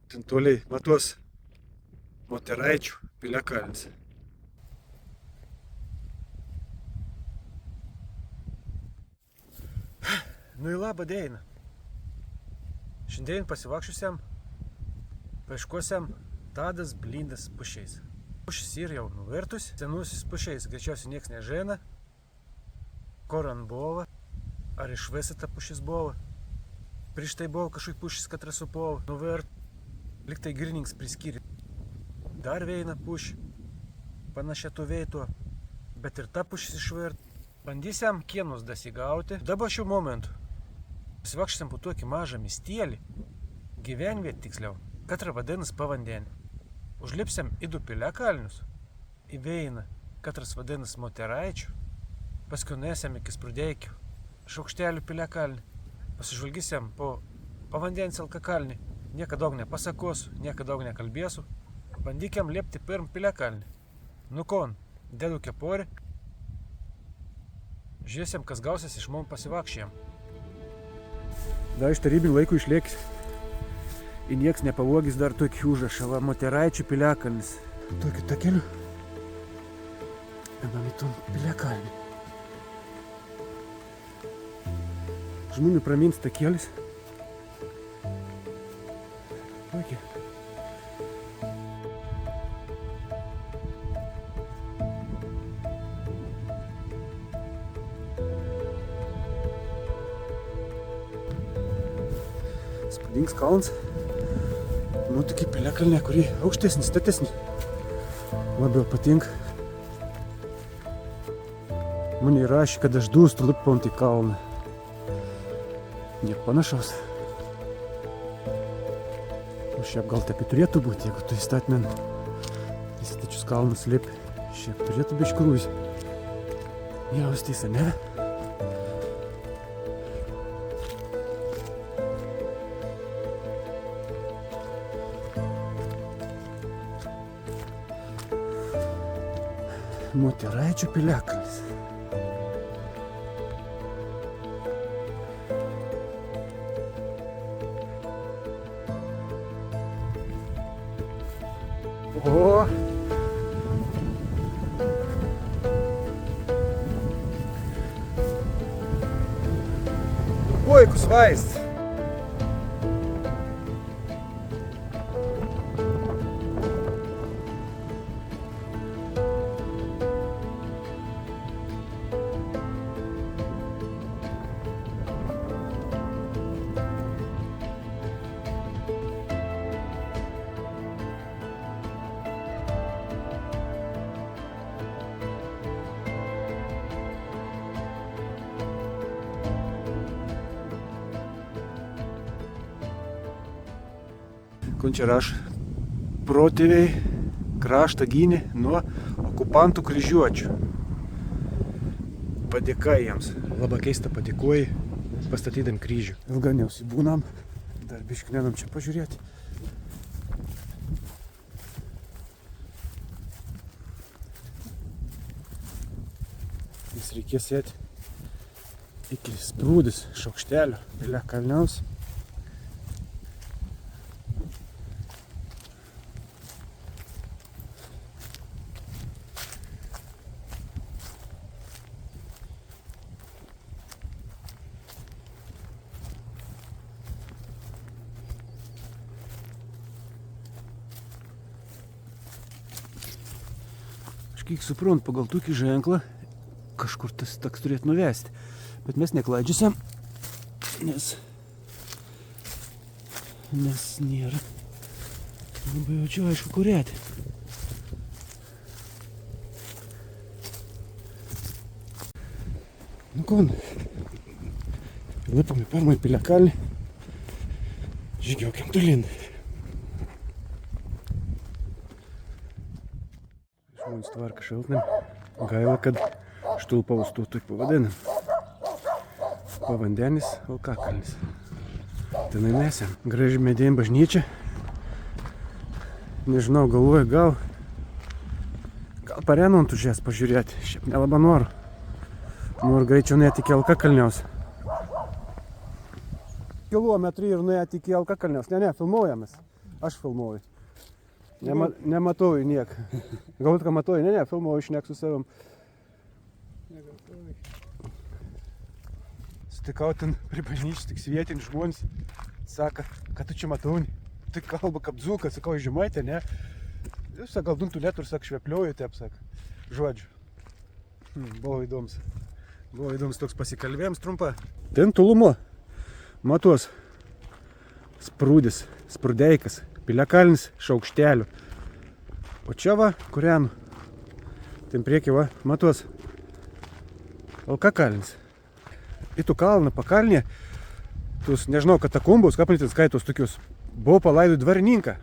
Ten toliai matos Moteraičių piliakalnis. Nu į labą dieną. Šiandien pasivakščiusiam, paieškosiam Tadas blindas pušiais. Pušis yra jau nuvertus, senusis pušiais greičiausiai nieks nežino, kur ant buvo, ar išvesita pušis buvo. Prieš tai buvo kažkokia pušis, katras supovo, nuvert, liktai girininkas priskyrė. Dar vieną pušį, panašią tų veitų, bet ir ta pušis išvert. Bandysiam kienus dasigauti. Dabar šiuo momentu pasivakščiusiam po tokį mažą miestelį, gyvenvietę tiksliau, katrą vadinasi Pavandenė. Užlipsiam į du piliakalnius, į vieną, katras vadinasi Moteraičių, paskui nuėsim iki Sprudeikių, Šaukštelių piliakalnį, pasižvalgysiam po Pavandenės alkakalnį, nieko daug nepasakosiu, nieko daug nekalbėsiu, bandykiam liepti pirm piliakalnį. Nu kon, dedu kepurę, žiūrėsim, kas gausis iš mum pasivakščiam. Dar iš tarybinių laikų išliekis. Ir nieks nepavogis dar tokį užrašą, va, Moteraičių piliakalnis. Tokiu takeliu. Einam į tom piliakalnį. Žmonių pramins takelis. Tokie. Spūdingas kalnas. Nu, tokie piliakalnė, kurie aukštesni, statesni. Labiau patinka. Man įrašė, kad aš dūstu lipant į kalną. Nieko panašaus. O šiaip gal taip turėtų būti, jeigu tu įstatmen į stačius kalnus lipi. Šiaip turėtų biškį krūzį. Jaustys, ne? Moteraičių piliakalnis. O! Puikus vaizdas. Kun čia rašo, protėviai kraštą gynė nuo okupantų kryžiuočių. Padėka jiems. Labai keista padėkoji, pastatydami kryžių. Ilga neusibūnam, dar biškį nenam čia pažiūrėti. Jis reikės sėti iki Sprūdis Šaukštelio piliakalniaus. Kiek suprant, pagal tokį ženklą kažkur tas taks turėtų nuvesti. Bet mes neklaidžiusiam, nes nėra labai jaučiu aišku kurėti. Nu kon, lipam į pirmąjį piliakalnį, žygiuokiam tolyn. Žmonės tvarka šiltnam. Gaila, kad Štulpavos tuo taip pavadinam. Pavandenis alkakalnis. Tenai mesėm. Graži medėjim bažnyčia. Nežinau, galvoju, gal parenant už jas pažiūrėti. Šiaip nelabai noriu. Noriu greičiau nuėti iki alkakalniaus. Kilometrį ir nuėti iki alkakalniaus. Ne, filmuojamės. Aš filmuoju. Nematau į nieką. Galbūt, ką matau, ne, filmuoju, šnek su savim. Sutikau ten pripažinys, tik vietiniai žmonės. Saka, kad tu čia matau, tai kalba kaip dzūkas, sakau, žemaitė, ne? Jis gal duntų lietų ir sak, švepliuoju, taip sak. Žodžiu. Buvo įdomus toks pasikalbėjams trumpa. Ten tolumo matos sprūdis, sprūdeikas, piliakalnis šaukštelių. O čia va, kuriam, ten prieki va, matos Alkakalnis. Į tų kalną pakalnė, tus, nežinau, katakumbus, kaplytis skaitos tokius, buvo palaidų dvarininką.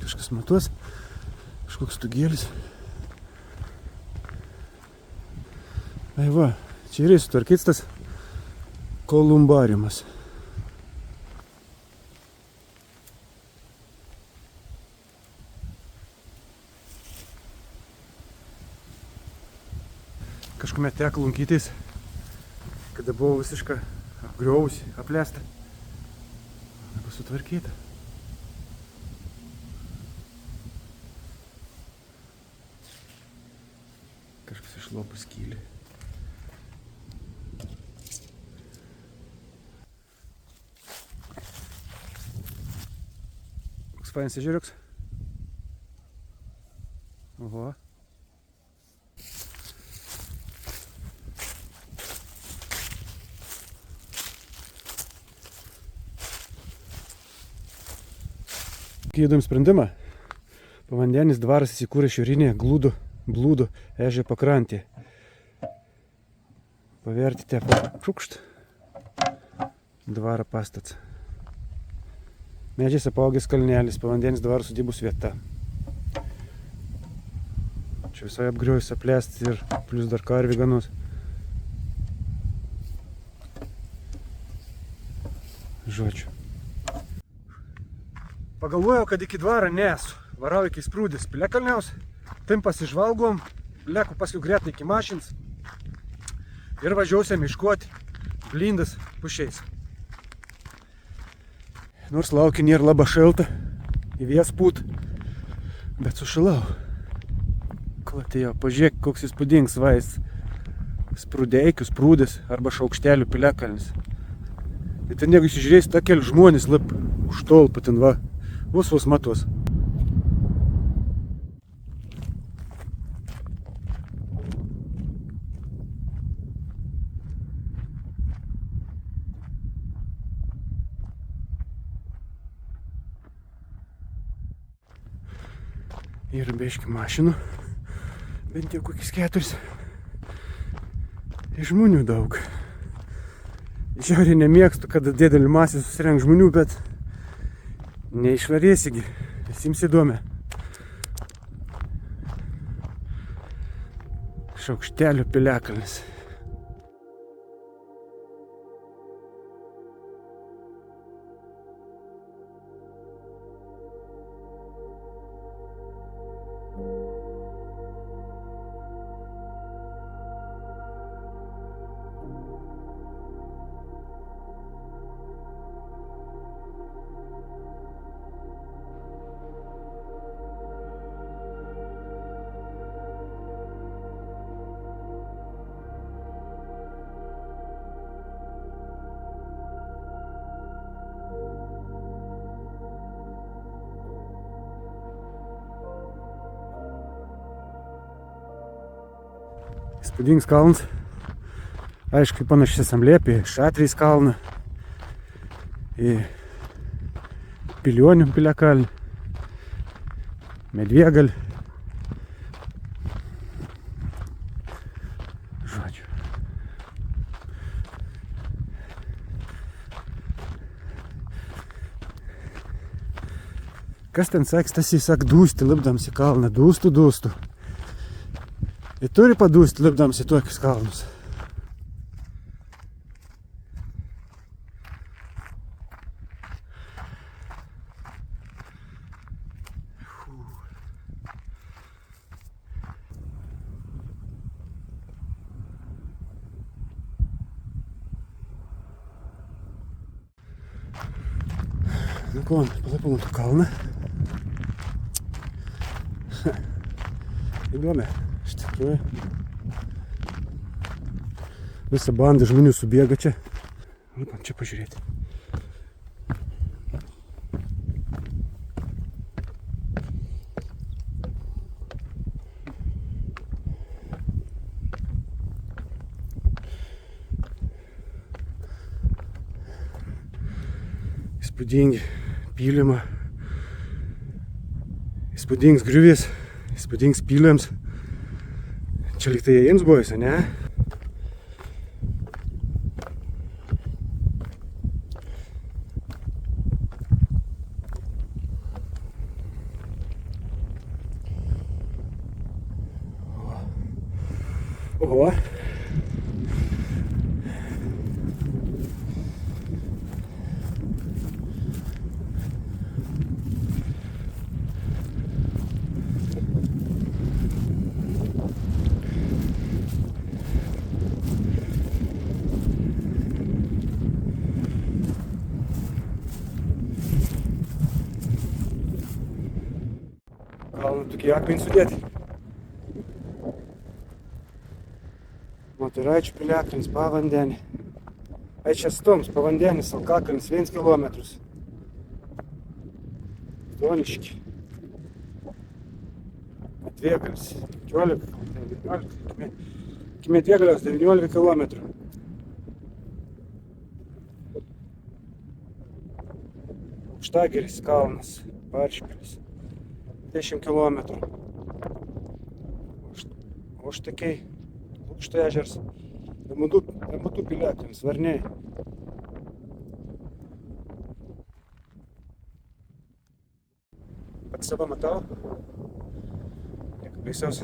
Kažkas matos, kažkoks stugėlis. Ai va, čia yra sutvarkytas tas kolumbariumas. Kažkuomet teko lankytis, kada buvo visiškai apgriauvusi, apleista. Dabar sutvarkyta. Kažkas išlopus skylį. Koks fainas ežeriuks. Oho. Įdomi sprendimą. Povandenis dvaras įsikūrė šiaurinėje Blūdų ežero pakrantėje. Pavertite šukšt. Dvaro pastats. Medžiais apaugęs kalnelis, povandenis dvaro sodybos vieta. Čia visoje apgriuvęs apleistas ir plius dar karvių ganos. Žodžiu. Pagalvojau, kad iki dvaro nesu. Varau iki sprūdės Piliakalniaus. Tim pasižvalgom, leku paskui gretą iki mašins ir važiuosiam iškuoti blindas pušiais. Nors laukia nėra labai šalta, į vėjas pūt, bet sušilau. Klatėjo, pažiūrėk, koks įspūdingas vais sprūdeikius, sprūdės arba šaukštelių Piliakalnis. Ir ten jeigu įsižiūrėsi, ta keli žmonės lip už tolpą ten va, vos matos. Yra biški mašinų, bent jau kokius 4. Ir žmonių daug. Žiauriai nemėgstu, kada didelį masę susirenk žmonių, bet neišvarėsigi, visiems įdomi. Šaukštelių Piliakalnis. Įspūdingas kalnas. Aišku, panašus asamblėp į Šatrys kalną, į Pilionių piliakalnį, Medvėgalį. Žodžiu. Kas ten saks, tas įsak dūsti lipdams į kalną, dūstų. Ir turi padūsti lipdams į tokius kalnus. Nu ko, palapom tą kalną. Įdomi, iš tikrųjų. Visa banda žmonių subėga čia. Lipam čia pažiūrėti. Įspūdingi pylimą. Įspūdingas griuvis. Įspūdingas pyliams. Čia lyg tai jiems buvo, ne? Oho. Kalną tokie akmenys sudėti. Motoraičių piliakalnis, pavandenį. Čia Stoms, pavandenis, Alkakalnis, 1 kilometras. Toniški. Medvėgalis, 19, iki Medvėgalios 19 kilometrų. Aukštagiris kalnas, Paršpilis, 10 kilometrų. Oštakiai, Lukšto ežeras, Bemutų piliakalnis, Varniai. Pats savo matau. Nieko baisiaus.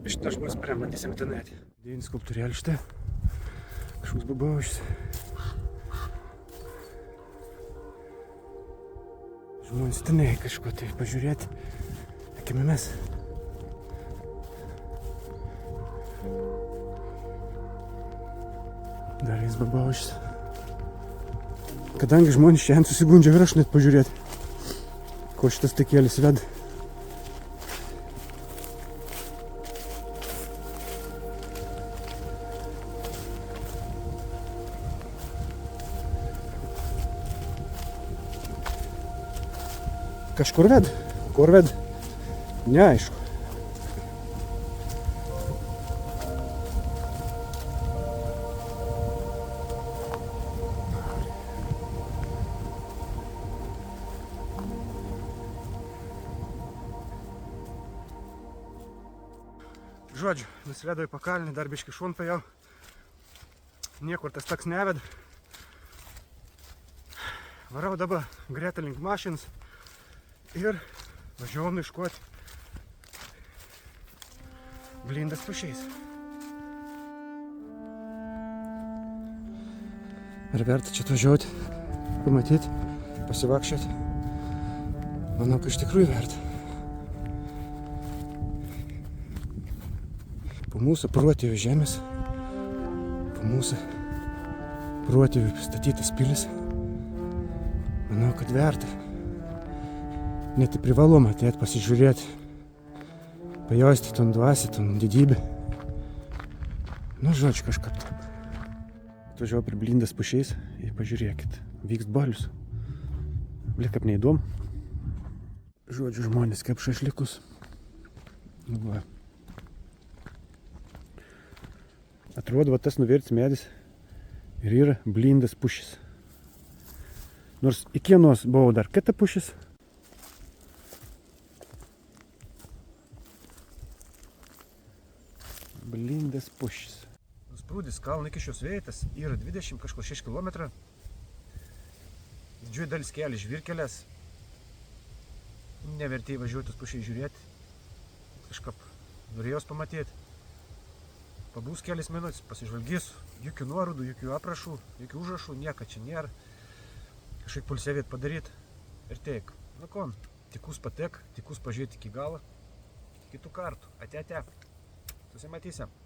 Šitą žmonės matysim tenai. Dėjinis skulptūrėlis štai. Kažkoks babaušis. Žmonės tenai kažko tai pažiūrėti. Akimimis. Dar jis babaušis. Kadangi žmonės šiandien susigundžia ir aš net pažiūrėti, ko šitas takėlis veda. Kažkur ved, kur ved, neaišku. Žodžiu, nusiledo į pakalnį, dar biškį šun paėjau. Niekur tas taks neved. Varau dabar greta link mašinos ir važiuoju ieškoti blindas pušiais. Ar verta čia atvažiuoti, pamatyti, pasivakščioti? Manau, kad iš tikrųjų verta. Po mūsų protėvių žemės, po mūsų protėvių statytas pilis, manau, kad verta. Net privaloma ateit pasižiūrėti, pajausti ton dvasį, ton didybę. Nu, žodžiu, kažkaip taip. Atvažiavau prie blindas pušiais ir pažiūrėkit, vyks balius. Blik kaip neįdomu. Žodžiu, žmonės kaip šašlikus. Nu, va. Atrodo, va tas nuvirtęs medis ir yra blindas pušis. Nors iki vienos buvo dar kita pušis. Blindas pušis. Sprūdis kalno iki šios vietos yra 26 km. Didžioji dalis kelias žvyrkelės. Nevertėjai važiuotis pušiai žiūrėti. Kažkaip norėjos pamatyti. Pabūs kelias minutės, pasižvalgysiu. Jokių nuorodų, jokių aprašų, jokių užrašų, nieko čia nėra. Kažkaip pulse viet padaryti. Ir teik. Nu kon, tikus patek, tikus pažiūrėti iki galo. Kitų kartų. Ate. Susimatysim.